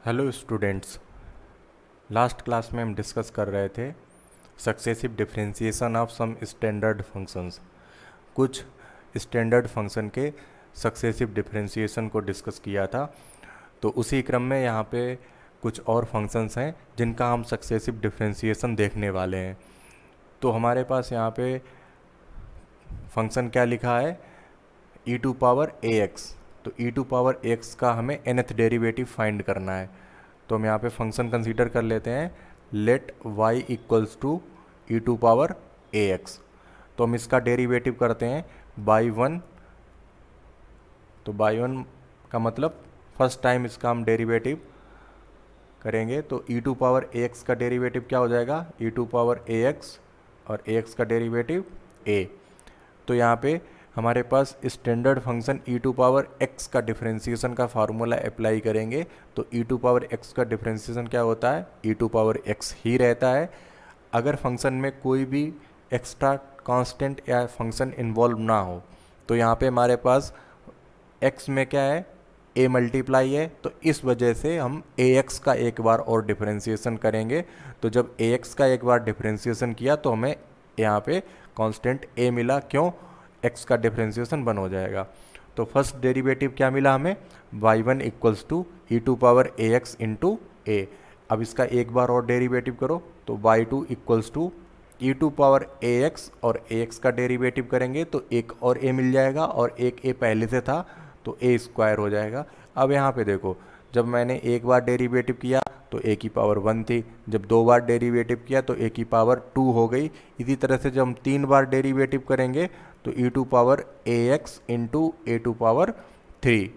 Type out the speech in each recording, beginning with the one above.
Hello students. Last class में हम discuss कर रहे थे successive differentiation of some standard functions. कुछ स्टैंडर्ड फंक्शन के सक्सेसिव डिफरेंशिएशन को डिस्कस किया था। तो उसी क्रम में यहाँ पे कुछ और फंक्शंस हैं जिनका हम सक्सेसिव डिफरेंशिएशन देखने वाले हैं। तो हमारे पास यहाँ पे फंक्शन क्या लिखा है, e टू पावर ax। तो e टू पावर ax का हमें nth डेरिवेटिव फाइंड करना है। तो हम यहाँ पे फंक्शन कंसीडर कर लेते हैं let y equals to e to power ax। तो हम इसका डेरिवेटिव करते हैं बाई वन। तो बाई वन का मतलब फर्स्ट टाइम इसका हम डेरिवेटिव करेंगे। तो e टू पावर ax का डेरिवेटिव क्या हो जाएगा, e टू पावर ax और ax का डेरिवेटिव a। तो यहाँ पे हमारे पास standard function e to power x का डिफरेंशिएशन का फार्मूला अप्लाई करेंगे। तो e टू पावर x का डिफरेंशिएशन क्या होता है, e टू पावर x ही रहता है। अगर फंक्शन में कोई भी एक्स्ट्रा कांस्टेंट या फंक्शन इन्वॉल्व ना हो तो यहाँ पे हमारे पास x में क्या है, a मल्टीप्लाई है। तो इस वजह से हम ax का एक बार और डिफरेंशिएशन करेंगे। तो जब ax का एक बार डिफरेंशिएशन किया तो हमें यहाँ पे कांस्टेंट a मिला। क्यों, x का डिफरेंशिएशन वन हो जाएगा। तो फर्स्ट डेरिवेटिव क्या मिला हमें, y1 equals to e to power ax into a। अब इसका एक बार और डेरिवेटिव करो तो y2 equals to e to power ax और ax का डेरिवेटिव करेंगे तो एक और a मिल जाएगा और एक a पहले से था तो a स्क्वायर हो जाएगा। अब यहाँ पे देखो, जब मैंने एक बार डेरिवेटिव किया तो a की पावर 1 थी, जब दो बार डेरिवेटिव किया तो a की पावर 2 हो गई। इसी तरह से जब हम तीन बार डेरिवेटिव करेंगे तो e to power ax into a to power 3।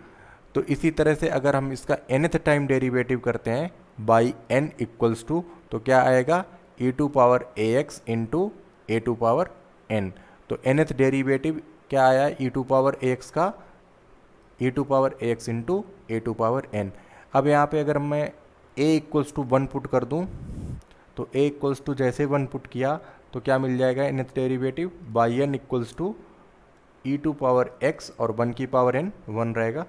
तो इसी तरह से अगर हम इसका nth टाइम डेरिवेटिव करते हैं बाई n इक्वल्स टू, तो क्या आएगा, e to power ax into a to power n। तो nth डेरिवेटिव क्या आया e टू पावर ax का, e to power ax into a to power n। अब यहाँ पे अगर मैं a इक्वल्स टू 1 पुट कर दूँ तो a इक्वल्स टू जैसे 1 पुट किया तो क्या मिल जाएगा, nth derivative by n equals to e to power x और 1 की पावर n 1 रहेगा।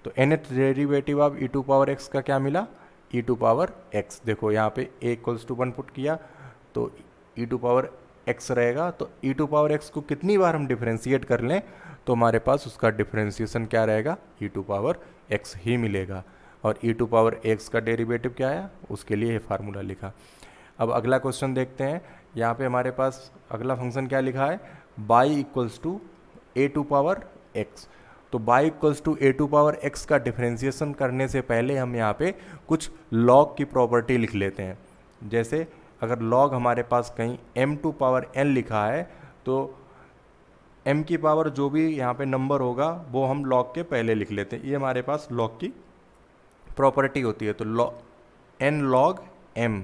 तो nth डेरिवेटिव अब ई टू पावर x का क्या मिला, ई टू पावर x। देखो यहाँ पे a इक्वल्स टू 1 पुट किया तो ई टू पावर x रहेगा। तो ई टू पावर x को कितनी बार हम डिफरेंशिएट कर लें तो हमारे पास उसका डिफरेंशिएशन क्या रहेगा, ई टू पावर x ही मिलेगा। और ई टू पावर x का डेरिवेटिव क्या आया, उसके लिए ये फार्मूला लिखा। अब अगला क्वेश्चन देखते हैं। यहाँ पे हमारे पास अगला फंक्शन क्या लिखा है, y equals to a to power x. तो y equals to a to power x का डिफरेंशिएशन करने से पहले हम यहाँ पे कुछ लॉग की प्रॉपर्टी लिख लेते हैं। जैसे अगर लॉग हमारे पास कहीं m टू पावर n लिखा है तो m की पावर जो भी यहाँ पे नंबर होगा वो हम लॉग के पहले लिख लेते हैं। ये हमारे पास लॉग की प्रॉपर्टी होती है। तो n log m,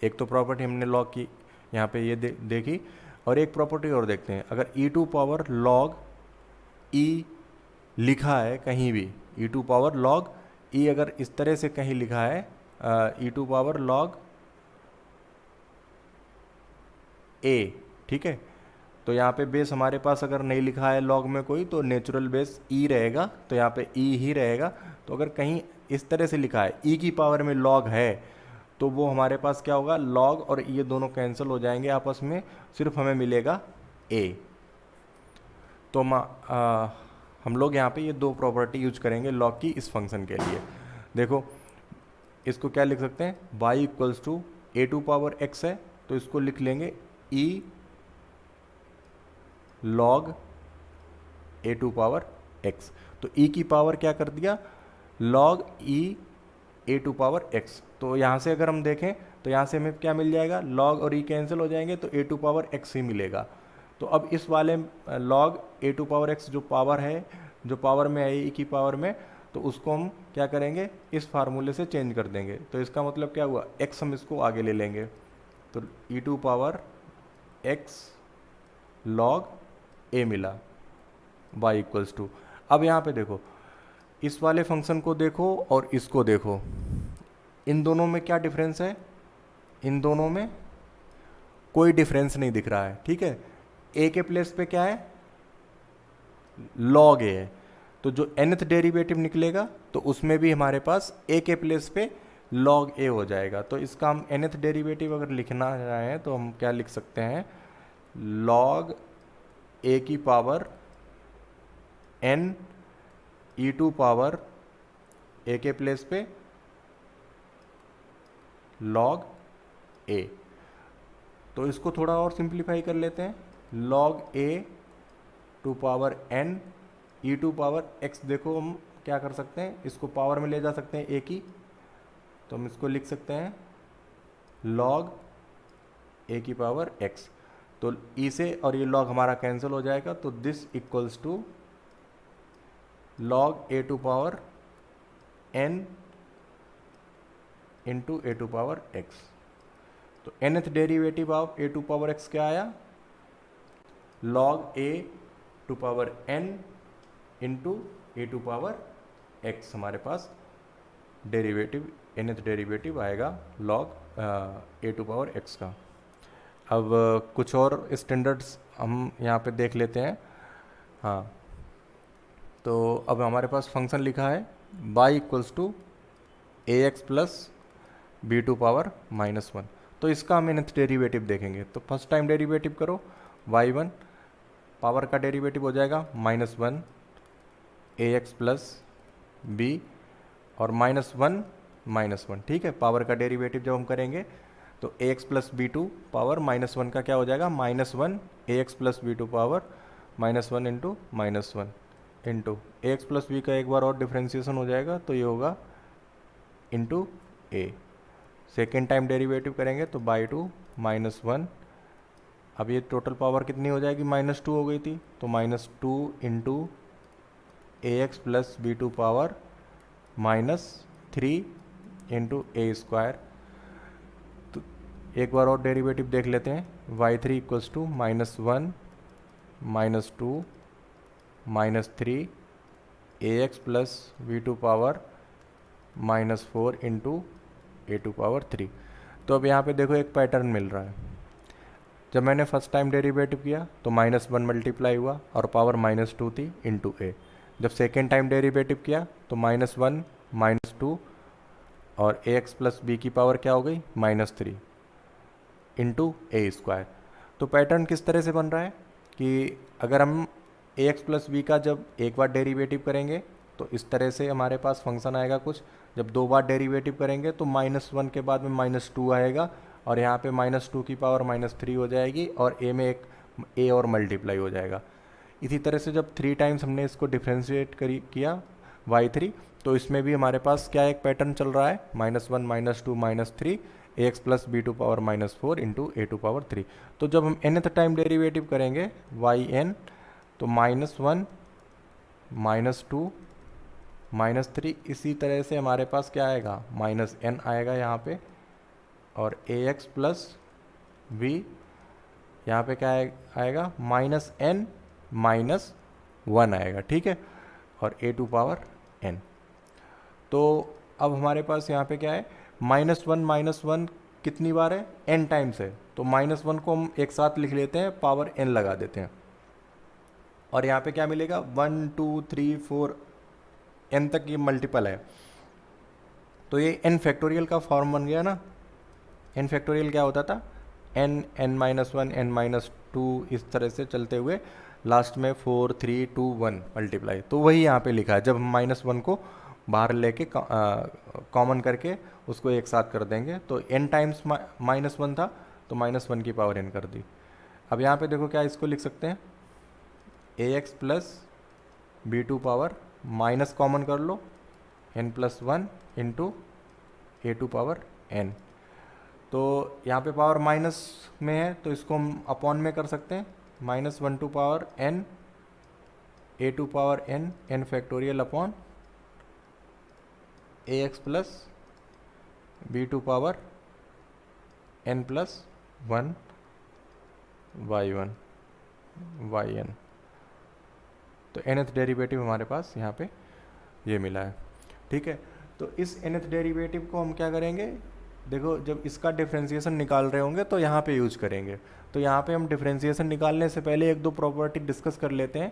एक तो प्रॉपर्टी हमने लॉग की यहाँ पे ये देखी। और एक प्रॉपर्टी और देखते हैं, अगर e to power log e लिखा है कहीं भी, e to power log e अगर इस तरह से कहीं लिखा है e to power log a, ठीक है। तो यहाँ पे बेस हमारे पास अगर नहीं लिखा है लॉग में कोई तो नेचुरल बेस e रहेगा, तो यहाँ पे e ही रहेगा। तो अगर कहीं इस तरह से लिखा है e की पावर में log है तो वो हमारे पास क्या होगा, log और ये दोनों कैंसिल हो जाएंगे आपस में, सिर्फ हमें मिलेगा a। तो हम लोग यहाँ पे ये दो प्रॉपर्टी यूज करेंगे log की इस फंक्शन के लिए। देखो इसको क्या लिख सकते हैं, y equals to a to power x है तो इसको लिख लेंगे e log a to power x। तो e की पावर क्या कर दिया, log e a to power x। तो यहाँ से अगर हम देखें तो यहाँ से हमें क्या मिल जाएगा, log और e कैंसिल हो जाएंगे तो ए टू पावर x ही मिलेगा। तो अब इस वाले log a to power x जो पावर है, जो पावर में है e की पावर में, तो उसको हम क्या करेंगे, इस फार्मूले से चेंज कर देंगे। तो इसका मतलब क्या हुआ, x हम इसको आगे ले लेंगे। तो e to power x log a मिला y इक्वल्स टू। अब यहाँ पे देखो, इस वाले फंक्शन को देखो और इसको देखो, इन दोनों में क्या डिफरेंस है, इन दोनों में कोई डिफरेंस नहीं दिख रहा है, ठीक है। a के प्लेस पे क्या है, log a है। तो जो nth डेरिवेटिव निकलेगा तो उसमें भी हमारे पास a के प्लेस पे log a हो जाएगा। तो इसका हम nth डेरिवेटिव अगर लिखना चाहें तो हम क्या लिख सकते हैं, log a की power n e to power a के प्लेस पे log a। तो इसको थोड़ा और सिंप्लीफाई कर लेते हैं, log a to power n e to power x। देखो हम क्या कर सकते हैं, इसको पावर में ले जा सकते हैं a की, तो हम इसको लिख सकते हैं log a की पावर x। तो e से और ये log हमारा कैंसिल हो जाएगा, तो this equals to log a to power n into a to power x। तो nth derivative of a to power x क्या आया, log a to power n into a to power x हमारे पास derivative nth derivative आएगा log a to power x का। अब कुछ और स्टैंडर्ड्स हम यहाँ पे देख लेते हैं। हाँ, तो अब हमारे पास फंक्शन लिखा है y equals to a x plus b to power minus one. तो इसका हम nth डेरिवेटिव देखेंगे। तो फर्स्ट टाइम डेरिवेटिव करो, y1 पावर का डेरिवेटिव हो जाएगा minus one a x plus b और माइनस वन। ठीक है, पावर का डेरिवेटिव जब हम करेंगे तो a x plus b to power minus one का क्या हो जाएगा, minus one a x plus b to power minus one into minus one into a x plus b का एक बार और डिफ्रेंशिएशन हो जाएगा, तो ये होगा इंटू ए। सेकेंड टाइम डेरिवेटिव करेंगे तो बाई टू माइनस वन। अब ये टोटल पावर कितनी हो जाएगी, माइनस टू हो गई थी, तो minus two into a x plus b to power minus three into a square. तो एक बार और डेरिवेटिव देख लेते हैं, y three equals to minus one minus two minus three a x plus b to power minus four into a to power three. तो अब यहाँ पे देखो एक पैटर्न मिल रहा है, जब मैंने फर्स्ट टाइम डेरिवेटिव किया तो माइनस वन मल्टीप्लाई हुआ और पावर माइनस टू थी इंटू ए। जब सेकेंड टाइम डेरिवेटिव किया तो माइनस वन माइनस टू और ए एक्स प्लस बी की पावर क्या हो गई, minus three into a square. तो पैटर्न किस तरह से बन रहा है कि अगर हम ए एक्स प्लस बी का जब एक बार डेरिवेटिव करेंगे तो इस तरह से हमारे पास फंक्शन आएगा कुछ, जब दो बार डेरिवेटिव करेंगे तो माइनस वन के बाद में माइनस टू आएगा और यहाँ पे माइनस टू की पावर माइनस थ्री हो जाएगी और ए में एक ए और मल्टीप्लाई हो जाएगा। इसी तरह से जब थ्री टाइम्स हमने इसको डिफ्रेंशिएट किया वाई थ्री, तो इसमें भी हमारे पास क्या एक पैटर्न चल रहा है, minus one minus two minus three a x plus b to power minus four into a to power three. तो जब हम nth टाइम डेरिवेटिव करेंगे वाई एन, तो minus one minus two minus three, इसी तरह से हमारे पास क्या आएगा, माइनस एन आएगा यहाँ पे, और ए एक्स प्लस वी यहाँ पे क्या आएगा, माइनस एन माइनस वन आएगा। ठीक है, और ए टू पावर एन। तो अब हमारे पास यहाँ पे क्या है, माइनस वन कितनी बार है, एन टाइम्स है, तो माइनस वन को हम एक साथ लिख लेते हैं, पावर एन लगा देते हैं, और यहाँ पे क्या मिलेगा, one two three four n तक ये मल्टीपल है। तो ये एन फैक्टोरियल का फॉर्म बन गया ना। एन फैक्टोरियल क्या होता था, n n minus one n minus two, इस तरह से चलते हुए लास्ट में four three two one multiply. तो वही यहाँ पे लिखा है, जब हम माइनस वन को बाहर लेके कॉमन करके उसको एक साथ कर देंगे, तो एन टाइम्स माइनस वन था तो माइनस वन की पावर एन कर दी। अब यहाँ पे देखो क्या इसको लिख सकते हैं, a x plus b to power minus common कर लो n plus one into a to power n. तो यहाँ पे पावर माइनस में है तो इसको हम अपॉन में कर सकते हैं, minus one to power n a to power n n factorial upon a x plus b to power n plus one y n. तो nth डेरिवेटिव हमारे पास यहाँ पे ये मिला है। ठीक है, तो इस nth डेरिवेटिव को हम क्या करेंगे, देखो जब इसका डिफ्रेंशिएशन निकाल रहे होंगे तो यहाँ पे यूज करेंगे। तो यहाँ पे हम डिफ्रेंशिएशन निकालने से पहले एक दो प्रॉपर्टी डिस्कस कर लेते हैं।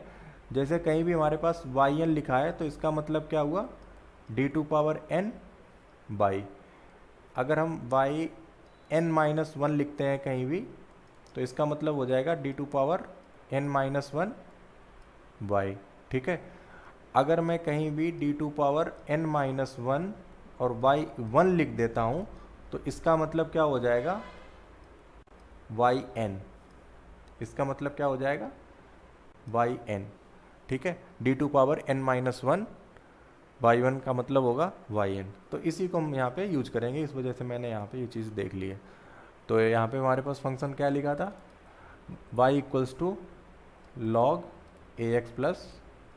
जैसे कहीं भी हमारे पास वाई एन लिखा है तो इसका मतलब क्या हुआ, d to power n by अगर हम वाई एन माइनस वन लिखते हैं कहीं भी तो इसका मतलब हो जाएगा d to power n minus one y. ठीक है, अगर मैं कहीं भी d to power n minus one और वाई वन लिख देता हूँ तो इसका मतलब क्या हो जाएगा वाई एन, इसका मतलब क्या हो जाएगा वाई एन। ठीक है, d to power n minus one y one का मतलब होगा वाई एन। तो इसी को हम यहाँ पे यूज करेंगे, इस वजह से मैंने यहाँ पे ये चीज़ देख ली है। तो यहाँ पे हमारे पास फंक्शन क्या लिखा था, y equals to log a x plus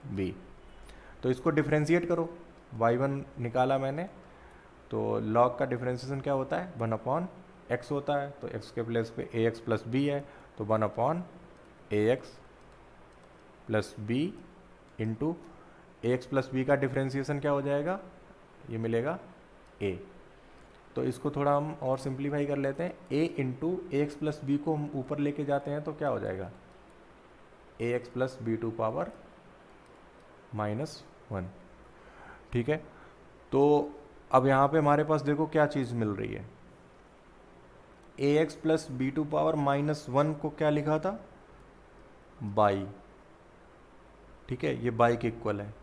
b. तो इसको डिफ्रेंशिएट करो, y1 निकाला मैंने, तो लॉग का डिफ्रेंशिएशन क्या होता है 1/x होता है, तो x के प्लेस पे ए एक्स प्लस बी है, तो 1/ax plus b into a x plus b का डिफ्रेंशिएशन क्या हो जाएगा, ये मिलेगा a। तो इसको थोड़ा हम और सिंप्लीफाई कर लेते हैं, a into a x plus b को हम ऊपर लेके जाते हैं तो क्या हो जाएगा a x plus b to power minus one. ठीक है, तो अब यहाँ पे हमारे पास देखो क्या चीज़ मिल रही है, a x plus b to power minus one को क्या लिखा था बाई। ठीक है, ये बाई के इक्वल है।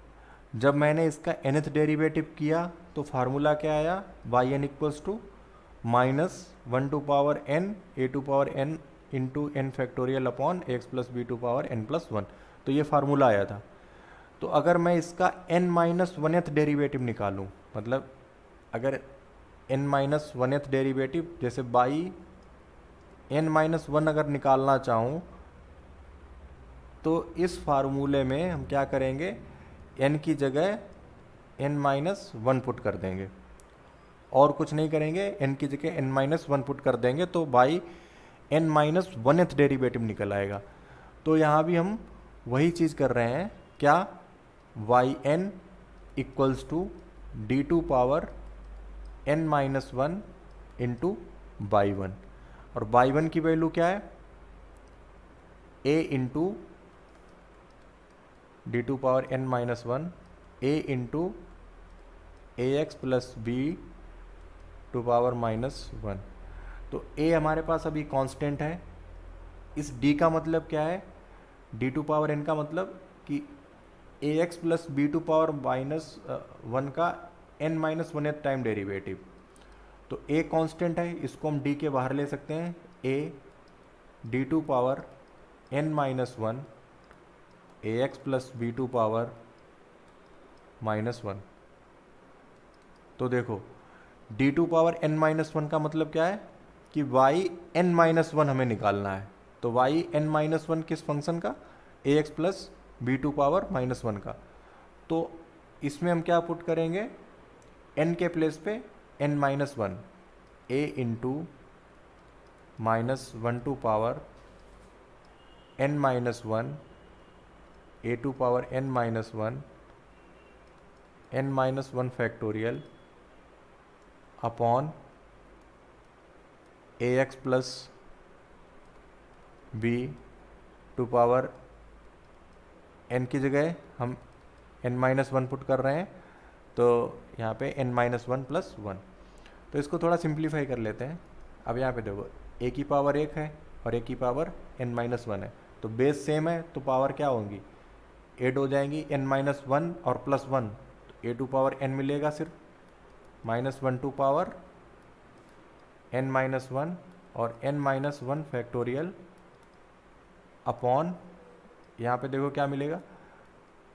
जब मैंने इसका nth डेरिवेटिव किया तो फार्मूला क्या आया, y n equals to minus one to power n a to power n into n factorial upon x plus b to power n plus one. तो ये फार्मूला आया था। तो अगर मैं इसका n माइनस वनथ डेरीवेटिव निकालूं, मतलब अगर n माइनस वनथ डेरीवेटिव जैसे बाई n माइनस वन अगर निकालना चाहूँ तो इस फार्मूले में हम क्या करेंगे, n की जगह n माइनस वन पुट कर देंगे और कुछ नहीं करेंगे, n की जगह n माइनस वन पुट कर देंगे तो बाई n माइनस वनथ डेरीवेटिव निकल आएगा। तो यहाँ भी हम वही चीज़ कर रहे हैं, क्या y n equals to d to power n minus one into y one, और बाई वन की वैल्यू क्या है a into d to power n minus one a into a x plus b to power minus one. तो a हमारे पास अभी constant है, इस d का मतलब क्या है, d टू पावर n का मतलब कि a x plus b to power minus one का n minus one time derivative. तो a कांस्टेंट है, इसको हम d के बाहर ले सकते हैं, a d to power n minus one a x plus b to power minus one. तो देखो d to power n minus one का मतलब क्या है कि वाई एन माइनस वन हमें निकालना है। तो वाई एन माइनस वन किस फंक्शन का, a x plus b to power minus one का। तो इसमें हम क्या पुट करेंगे, n के प्लेस पे n minus one a into minus one to power n minus one a to power n minus one n minus one factorial upon a x plus b to power n की जगह हम n minus one put कर रहे हैं, तो यहाँ पे n minus one plus one. तो इसको थोड़ा सिंप्लीफाई कर लेते हैं। अब यहाँ पे देखो a की पावर एक है और a की पावर n माइनस वन है, तो बेस सेम है तो पावर क्या होंगी एड हो जाएंगी, n माइनस वन और प्लस वन, तो a टू पावर n मिलेगा सिर्फ, minus one to power n minus one और n minus one factorial upon, यहाँ पे देखो क्या मिलेगा,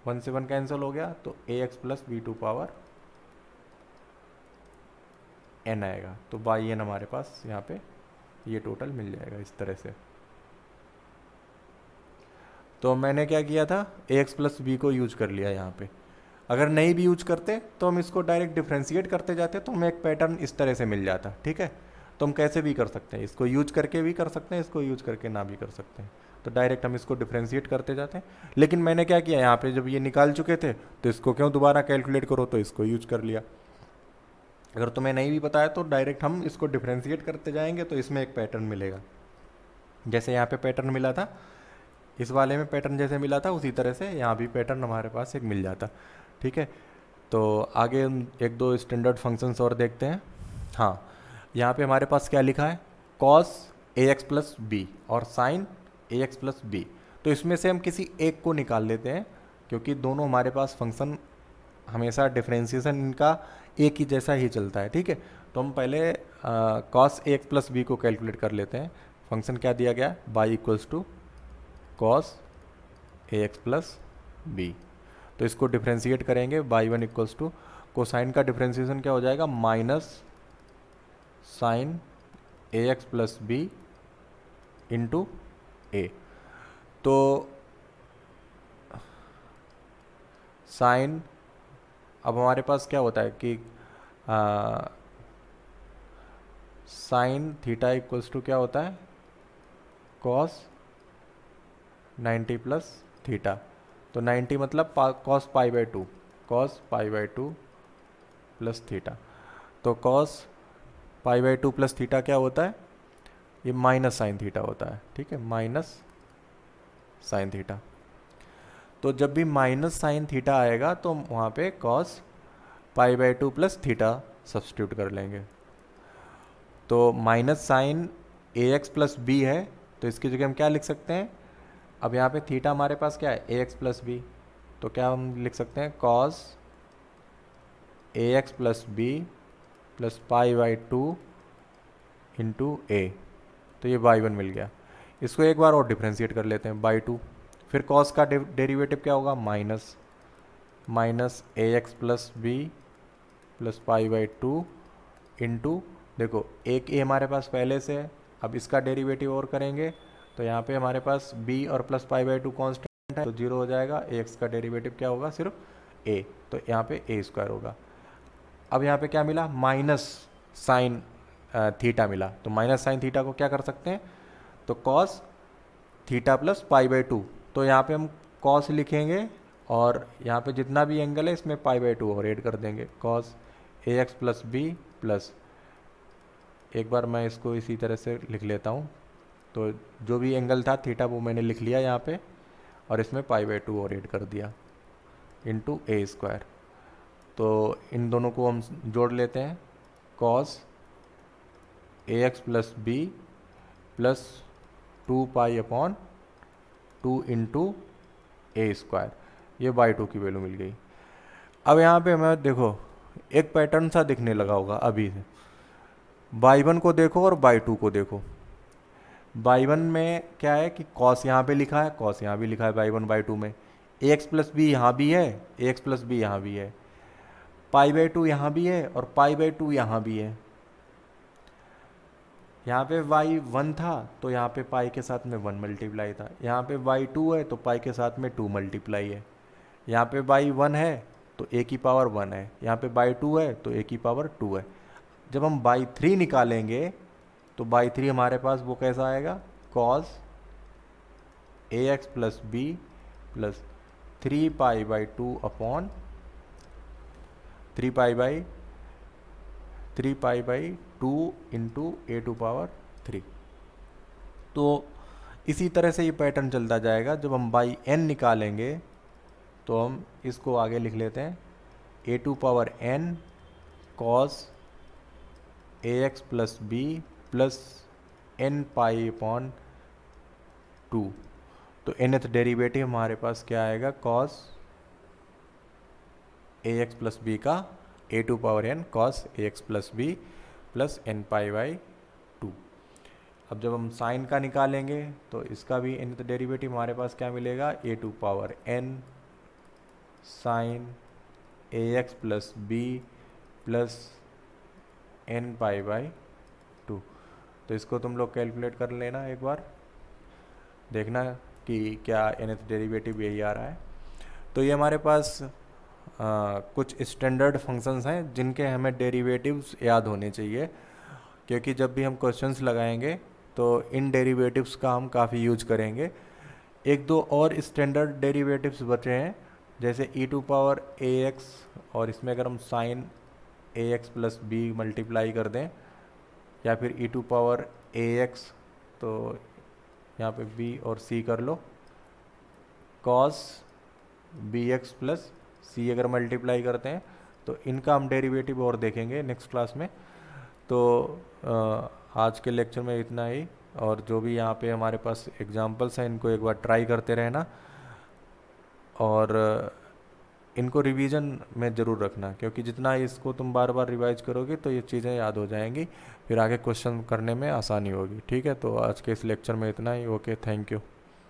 वन से वन कैंसिल हो गया तो a x plus b to power n आएगा। तो बाई एन हमारे पास यहाँ पे ये टोटल मिल जाएगा इस तरह से। तो मैंने क्या किया था, ए एक्स प्लस बी को यूज कर लिया यहाँ पे। अगर नहीं भी यूज करते तो हम इसको डायरेक्ट डिफ्रेंशिएट करते जाते तो हमें एक पैटर्न इस तरह से मिल जाता। ठीक है, तो हम कैसे भी कर सकते हैं, इसको यूज करके भी कर सकते हैं, इसको यूज करके ना भी कर सकते हैं। तो डायरेक्ट हम इसको डिफ्रेंशिएट करते जाते हैं। लेकिन मैंने क्या किया, यहाँ पे जब ये निकाल चुके थे तो इसको क्यों दोबारा कैलकुलेट करो, तो इसको यूज कर लिया। अगर तुम्हें नहीं भी पता है तो डायरेक्ट हम इसको डिफ्रेंशिएट करते जाएंगे तो इसमें एक पैटर्न मिलेगा। जैसे यहाँ पे पैटर्न मिला था, इस वाले में पैटर्न जैसे मिला था उसी तरह से यहाँ भी पैटर्न हमारे पास एक मिल जाता। ठीक है, तो आगे हम एक दो स्टैंडर्ड फंक्शंस और देखते हैं। हाँ, यहाँ पे हमारे पास क्या लिखा है, cos a x plus b और sign a x plus b. तो इसमें से हम किसी एक को निकाल लेते हैं, क्योंकि दोनों हमारे पास फंक्शन हमेशा डिफरेंशिएशन इनका एक ही जैसा ही चलता है, ठीक है। तो हम पहले cos a x plus b को कैलकुलेट कर लेते हैं। फंक्शन क्या दिया गया, y equals to cos a x plus b. तो इसको डिफ्रेंशिएट करेंगे, y one equals to cosine का डिफ्रेंशिएशन क्या हो जाएगा, minus sine a x plus b into a. तो साइन, अब हमारे पास क्या होता है कि साइन थीटा इक्वल्स टू क्या होता है, कॉस 90 प्लस थीटा। तो 90 मतलब cos pi by two, cos pi by two plus theta. तो cos pi by two plus theta क्या होता है, ये माइनस साइन थीटा होता है, ठीक है, माइनस साइन थीटा। तो जब भी माइनस साइन थीटा आएगा तो वहाँ पे cos pi by two plus theta substitute कर लेंगे। तो minus sine a x plus B है, तो इसकी जगह हम क्या लिख सकते हैं, अब यहाँ पे थीटा हमारे पास क्या है, ए एक्स प्लस बी। तो क्या हम लिख सकते हैं, cos a x plus b plus pi by two into a. तो ये बाई वन मिल गया। इसको एक बार और डिफ्रेंशिएट कर लेते हैं, बाई टू। फिर कॉस का डेरिवेटिव क्या होगा, minus minus a x plus b plus pi by two into, देखो एक ए हमारे पास पहले से है, अब इसका डेरिवेटिव और करेंगे तो यहाँ पे हमारे पास b और plus pi by to constant है, तो जीरो हो जाएगा। ए एक्स का डेरिवेटिव क्या होगा, सिर्फ a, तो यहाँ पे a स्क्वायर होगा। अब यहाँ पे क्या मिला, माइनस साइन थीटा मिला। तो माइनस साइन थीटा को क्या कर सकते हैं, तो cos theta plus pi by two, तो यहाँ पे हम कॉस लिखेंगे और यहाँ पे जितना भी एंगल है इसमें पाई बाई टू और ऐड कर देंगे, cos a x plus b plus, एक बार मैं इसको इसी तरह से लिख लेता हूँ। तो जो भी एंगल था थीटा वो मैंने लिख लिया यहाँ पे, और इसमें पाई बाई टू और ऐड कर दिया इंटू ए स्क्वायर। तो इन दोनों को हम जोड़ लेते हैं, cos a x plus b plus two pi upon two into a square, ये बाई टू की वैल्यू मिल गई। अब यहाँ पे हमें देखो एक पैटर्न सा दिखने लगा होगा अभी से, बाई वन को देखो और बाई टू को देखो। बाई वन में क्या है कि कॉस यहाँ पे लिखा है, कॉस यहाँ भी लिखा है बाई वन बाई टू में, ए एक्स प्लस बी यहाँ भी है, ए एक्स प्लस बी यहाँ भी है, पाई बाई टू यहाँ भी है और पाई बाई टू यहाँ भी है। यहाँ पे वाई वन था तो यहाँ पे पाई के साथ में वन मल्टीप्लाई था, यहाँ पे वाई टू है तो पाई के साथ में टू मल्टीप्लाई है, यहाँ पे बाई वन है तो ए की पावर वन है, यहाँ पे बाई टू है तो ए की पावर टू है। जब हम बाई थ्री निकालेंगे तो बाई थ्री हमारे पास वो कैसा आएगा, cos a x plus b plus three pi by two upon three pi by two into a to power three. तो इसी तरह से ये पैटर्न चलता जाएगा। जब हम बाई एन निकालेंगे तो हम इसको आगे लिख लेते हैं, a to power n cos a x plus b plus n pi upon two. तो nth डेरिवेटिव हमारे पास क्या आएगा, cos a x plus b का a to power n cos a x plus b plus n pi by two. अब जब हम sign का निकालेंगे तो इसका भी nth डेरिवेटिव हमारे पास क्या मिलेगा, a to power n sine a x plus b plus n pi by two. तो इसको तुम लोग कैलकुलेट कर लेना एक बार, देखना कि क्या nth डेरिवेटिव यही आ रहा है। तो ये हमारे पास कुछ स्टैंडर्ड फंक्शंस हैं जिनके हमें डेरिवेटिव्स याद होने चाहिए, क्योंकि जब भी हम क्वेश्चंस लगाएंगे तो इन डेरिवेटिव्स का हम काफ़ी यूज करेंगे। एक दो और स्टैंडर्ड डेरिवेटिव्स बचे हैं, जैसे e to power a x, और इसमें अगर हम sine a x plus b multiply कर दें, या फिर e to power a x, तो यहाँ पे b और c कर लो, cos b x plus c अगर मल्टीप्लाई करते हैं, तो इनका हम डेरिवेटिव और देखेंगे नेक्स्ट क्लास में। तो आज के लेक्चर में इतना ही, और जो भी यहाँ पे हमारे पास एग्जांपल्स हैं इनको एक बार ट्राई करते रहना, और इनको रिवीजन में ज़रूर रखना, क्योंकि जितना इसको तुम बार बार रिवाइज करोगे तो ये चीज़ें याद हो जाएंगी, फिर आगे क्वेश्चन करने में आसानी होगी। ठीक है, तो आज के इस लेक्चर में इतना ही। Okay, thank you.